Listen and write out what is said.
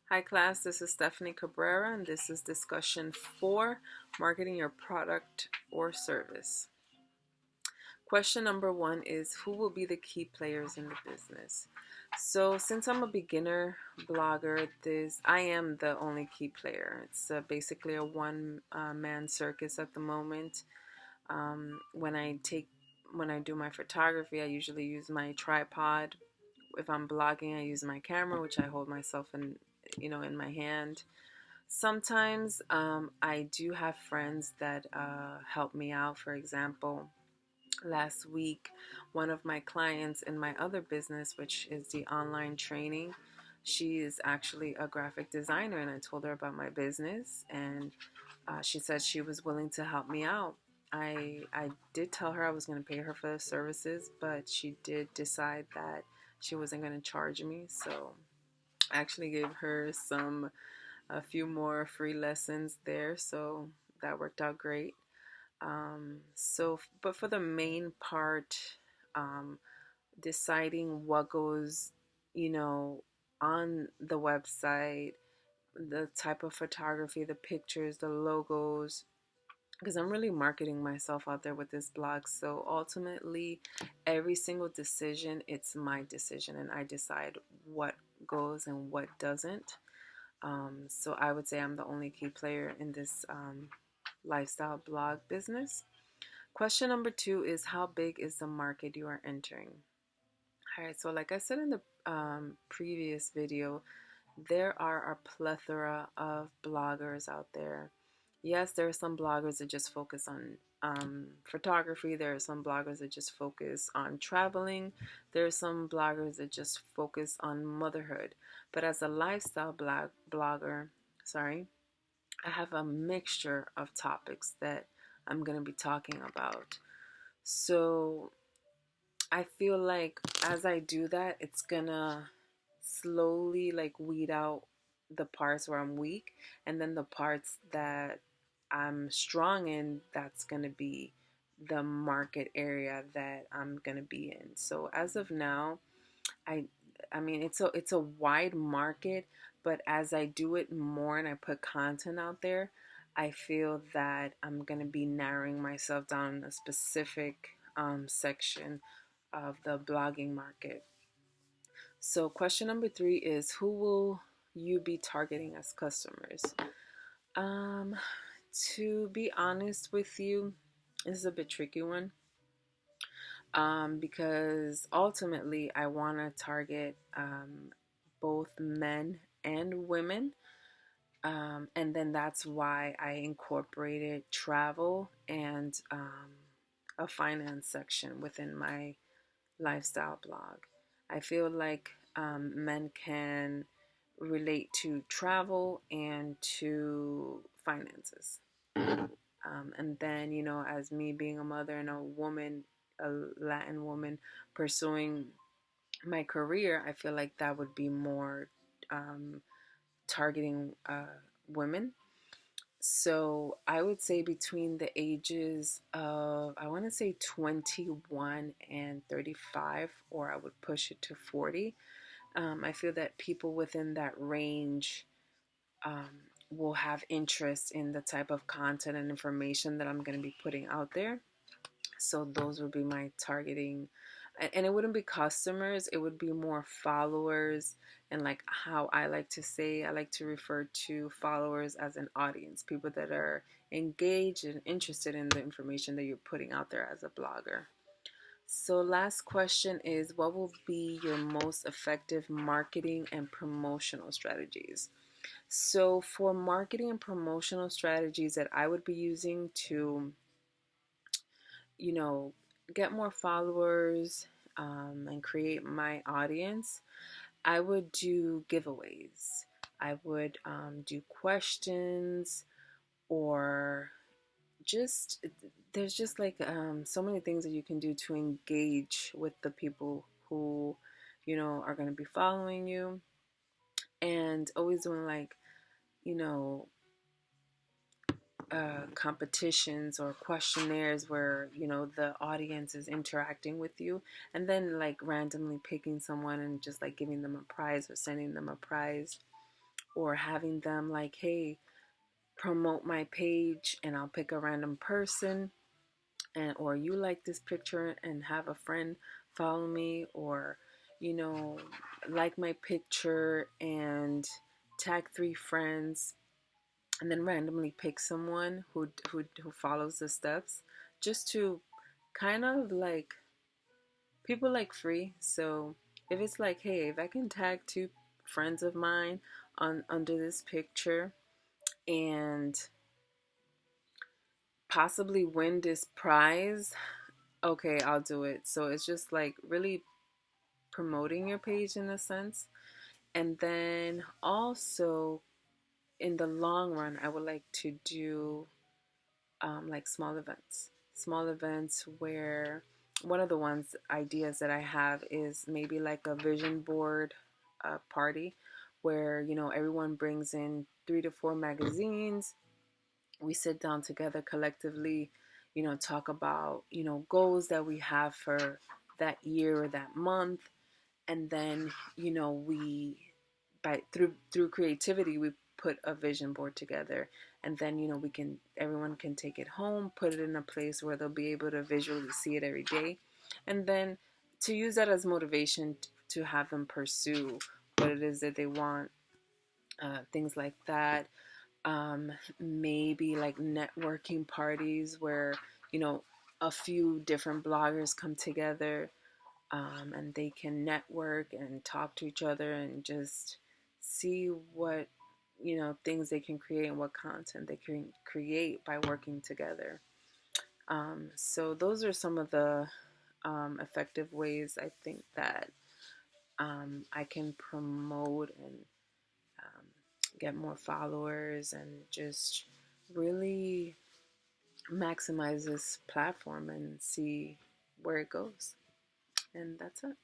Hi class, this is Stephanie Cabrera and this is discussion 4, marketing your product or service. Question number 1 is who will be the key players in the business? So since I'm a beginner blogger, I am the only key player. It's basically a one man circus at the moment. When I do my photography, I usually use my tripod. If I'm blogging, I use my camera, which I hold myself in my hand. Sometimes I do have friends that help me out. For example, last week, one of my clients in my other business, which is the online training, she is actually a graphic designer, and I told her about my business, and she said she was willing to help me out. I did tell her I was going to pay her for the services, but she did decide that she wasn't going to charge me, so I actually gave her a few more free lessons there, so that worked out great. But for the main part, um, deciding what goes, you know, on the website, the type of photography, the pictures, the logos, because I'm really marketing myself out there with this blog. So ultimately, every single decision, it's my decision, and I decide what goes and what doesn't. So I would say I'm the only key player in this lifestyle blog business. Question number 2 is how big is the market you are entering? All right, so like I said in the previous video, there are a plethora of bloggers out there. Yes, there are some bloggers that just focus on photography. There are some bloggers that just focus on traveling. There are some bloggers that just focus on motherhood. But as a lifestyle blogger, sorry, I have a mixture of topics that I'm going to be talking about. So I feel like as I do that, it's going to slowly like weed out the parts where I'm weak, and then the parts that I'm strong in, that's going to be the market area that I'm going to be in. So as of now, I I mean it's a wide market, but as I do it more and I put content out there, I feel that I'm going to be narrowing myself down in a specific section of the blogging market. So question number 3 is who will you be targeting as customers? Um, to be honest with you, this is a bit tricky one. Because ultimately I want to target both men and women. And then that's why I incorporated travel and a finance section within my lifestyle blog. I feel like men can relate to travel and to finances. And then, as me being a mother and a woman, a Latin woman pursuing my career, I feel like that would be more um, targeting women. So I would say between the ages of, I want to say 21 and 35, or I would push it to 40. I feel that people within that range um, will have interest in the type of content and information that I'm going to be putting out there. So those would be my targeting. And it wouldn't be customers, it would be more followers. And like how I like to say, I like to refer to followers as an audience, people that are engaged and interested in the information that you're putting out there as a blogger. So last question is what will be your most effective marketing and promotional strategies? So for marketing and promotional strategies that I would be using to, you know, get more followers and create my audience, I would do giveaways. I would do questions, or just there's just like so many things that you can do to engage with the people who are going to be following you, and always doing like you know competitions or questionnaires where the audience is interacting with you, and then like randomly picking someone and just like giving them a prize or sending them a prize. or having them like, hey, promote my page, and I'll pick a random person, and or you like this picture and have a friend follow me, or you know, like my picture and tag 3 friends, and then randomly pick someone who follows the steps, just to kind of like, people like free. So if it's like, hey, if I can tag 2 friends of mine on under this picture and possibly win this prize, okay, I'll do it. So it's just like really promoting your page in a sense. And then also in the long run, I would like to do like small events where one of the ones ideas that I have is maybe like a vision board party where, you know, everyone brings in 3 to 4 magazines. We sit down together collectively, you know, talk about, you know, goals that we have for that year or that month. And then, you know, we, by through creativity, we put a vision board together. And then, you know, we can, everyone can take it home, put it in a place where they'll be able to visually see it every day, and then to use that as motivation to have them pursue what it is that they want, things like that. Maybe like networking parties where, you know, a few different bloggers come together, and they can network and talk to each other and just see what, you know, things they can create and what content they can create by working together. So those are some of the effective ways I think that I can promote and um, get more followers and just really maximize this platform and see where it goes. And that's it.